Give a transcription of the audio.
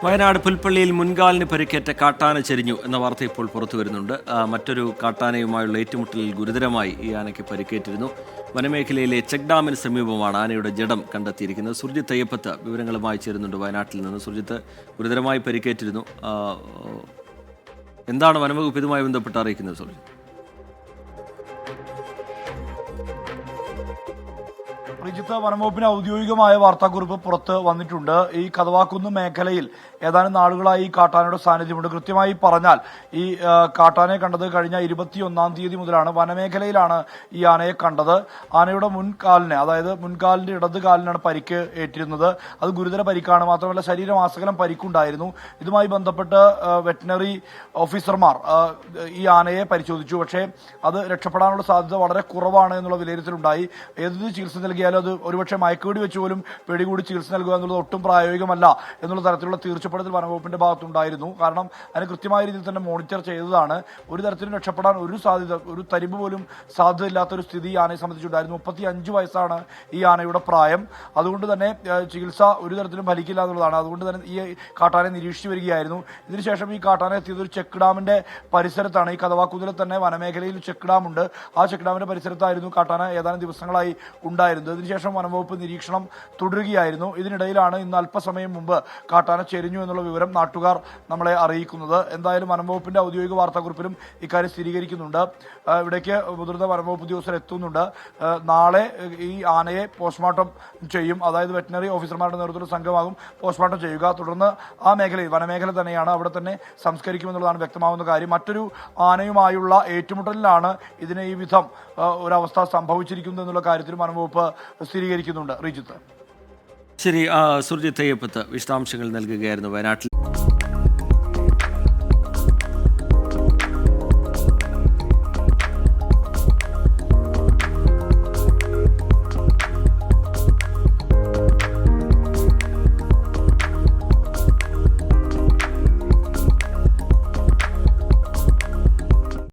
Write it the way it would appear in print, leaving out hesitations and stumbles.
വയനാട് പുൽപ്പള്ളിയിൽ മുൻകാലിന് പരിക്കേറ്റ കാട്ടാന ചെരിഞ്ഞു എന്ന വാർത്ത ഇപ്പോൾ പുറത്തു വരുന്നുണ്ട്. മറ്റൊരു കാട്ടാനയുമായുള്ള ഏറ്റുമുട്ടലിൽ ഗുരുതരമായി ഈ ആനയ്ക്ക് പരിക്കേറ്റിരുന്നു. വനമേഖലയിലെ ചെക്ക് ഡാമിന് സമീപമാണ് ആനയുടെ ജഡം കണ്ടെത്തിയിരിക്കുന്നത്. സുർജിത്ത് അയ്യപ്പത്ത് വിവരങ്ങളുമായി ചേരുന്നുണ്ട് വയനാട്ടിൽ നിന്ന്. സുർജിത്ത്, ഗുരുതരമായി പരിക്കേറ്റിരുന്നു. എന്താണ് വനംവകുപ്പ് ഇതുമായി ബന്ധപ്പെട്ട് അറിയിക്കുന്നത് സുർജിത്ത്? ശ്രീജിത്ത്, വനംവകുപ്പിന് ഔദ്യോഗികമായ വാർത്താക്കുറിപ്പ് പുറത്ത് വന്നിട്ടുണ്ട്. ഈ കതവാക്കുന്ന് മേഖലയിൽ ഏതാനും നാളുകളായി ഈ കാട്ടാനയുടെ സാന്നിധ്യമുണ്ട്. കൃത്യമായി പറഞ്ഞാൽ ഈ കാട്ടാനയെ കണ്ടത് കഴിഞ്ഞ 21-ാം തീയതി മുതലാണ്. വനമേഖലയിലാണ് ഈ ആനയെ കണ്ടത്. ആനയുടെ മുൻകാലിന്, അതായത് മുൻകാലിന്റെ ഇടത് കാലിനാണ് പരിക്ക് ഏറ്റിരുന്നത്. അത് ഗുരുതര പരിക്കാണ്. മാത്രമല്ല ശരീരമാസകലം പരിക്കുണ്ടായിരുന്നു. ഇതുമായി ബന്ധപ്പെട്ട് വെറ്റിനറി ഓഫീസർമാർ ഈ ആനയെ പരിശോധിച്ചു. പക്ഷേ അത് രക്ഷപ്പെടാനുള്ള സാധ്യത വളരെ കുറവാണ് എന്നുള്ള വിലയിരുത്തലുണ്ടായി. ഏത് ചികിത്സ നൽകിയാലും അത് ഒരുപക്ഷെ മയക്കുവെടി വെച്ച് പോലും പിടികൂടി ചികിത്സ നൽകുക എന്നുള്ളത് ഒട്ടും പ്രായോഗികമല്ല എന്നുള്ള തരത്തിലുള്ള തീർച്ചപ്പെടുത്തൽ വനംവകുപ്പിന്റെ ഭാഗത്തുണ്ടായിരുന്നു. കാരണം അതിന് കൃത്യമായ രീതിയിൽ തന്നെ മോണിറ്റർ ചെയ്തതാണ്. ഒരു തരത്തിലും രക്ഷപ്പെടാൻ ഒരു തരിമ്പ് പോലും സാധ്യതയില്ലാത്തൊരു സ്ഥിതി ആനയെ സംബന്ധിച്ചുണ്ടായിരുന്നു. 35 വയസ്സാണ് ഈ ആനയുടെ പ്രായം. അതുകൊണ്ട് തന്നെ ചികിത്സ ഒരു തരത്തിലും ഫലിക്കില്ല എന്നുള്ളതാണ്. അതുകൊണ്ട് തന്നെ ഈ കാട്ടാനെ നിരീക്ഷിച്ചു വരികയായിരുന്നു. ഇതിനുശേഷം ഈ കാട്ടാനെ എത്തിയത് ഒരു ചെക്ക് ഡാമിന്റെ പരിസരത്താണ്. ഈ കതവാക്കുന്നിൽ തന്നെ വനമേഖലയിൽ ചെക്ക് ഡാം ഉണ്ട്. ആ ചെക്ക് ഡാമിന്റെ പരിസരത്തായിരുന്നു കാട്ടാന ഏതാനും ദിവസങ്ങളായി ഉണ്ടായിരുന്നത്. ഇതിനുശേഷം വനംവകുപ്പ് നിരീക്ഷണം തുടരുകയായിരുന്നു. ഇതിനിടയിലാണ് ഇന്ന് അല്പസമയം മുമ്പ് കാട്ടാന ചെരിഞ്ഞു എന്നുള്ള വിവരം നാട്ടുകാർ നമ്മളെ അറിയിക്കുന്നത്. എന്തായാലും വനംവകുപ്പിന്റെ ഔദ്യോഗിക വാർത്താക്കുറിപ്പിലും ഇക്കാര്യം സ്ഥിരീകരിക്കുന്നുണ്ട്. ഇവിടേക്ക് മുതിർന്ന വനംവകുപ്പ് ഉദ്യോഗസ്ഥർ എത്തുന്നുണ്ട്. നാളെ ഈ ആനയെ പോസ്റ്റ്മോർട്ടം ചെയ്യും. അതായത് വെറ്റിനറി ഓഫീസർമാരുടെ നേതൃത്വത്തിൽ സംഘമാകും പോസ്റ്റ്മോർട്ടം ചെയ്യുക. തുടർന്ന് ആ മേഖലയിൽ, വനമേഖല തന്നെയാണ്, അവിടെ തന്നെ സംസ്കരിക്കുമെന്നുള്ളതാണ് വ്യക്തമാവുന്ന കാര്യം. മറ്റൊരു ആനയുമായുള്ള ഏറ്റുമുട്ടലിലാണ് ഇതിന് ഈ വിധം ഒരവസ്ഥ സംഭവിച്ചിരിക്കുന്നത് എന്നുള്ള കാര്യത്തിൽ വനംവകുപ്പ് സ്ഥിരീകരിക്കുന്നുണ്ട്. റിജിത്ത്, ശരി, സുർജിത്ത് അയ്യപ്പത്ത് വിശദാംശങ്ങൾ നൽകുകയായിരുന്നു വയനാട്ടിൽ.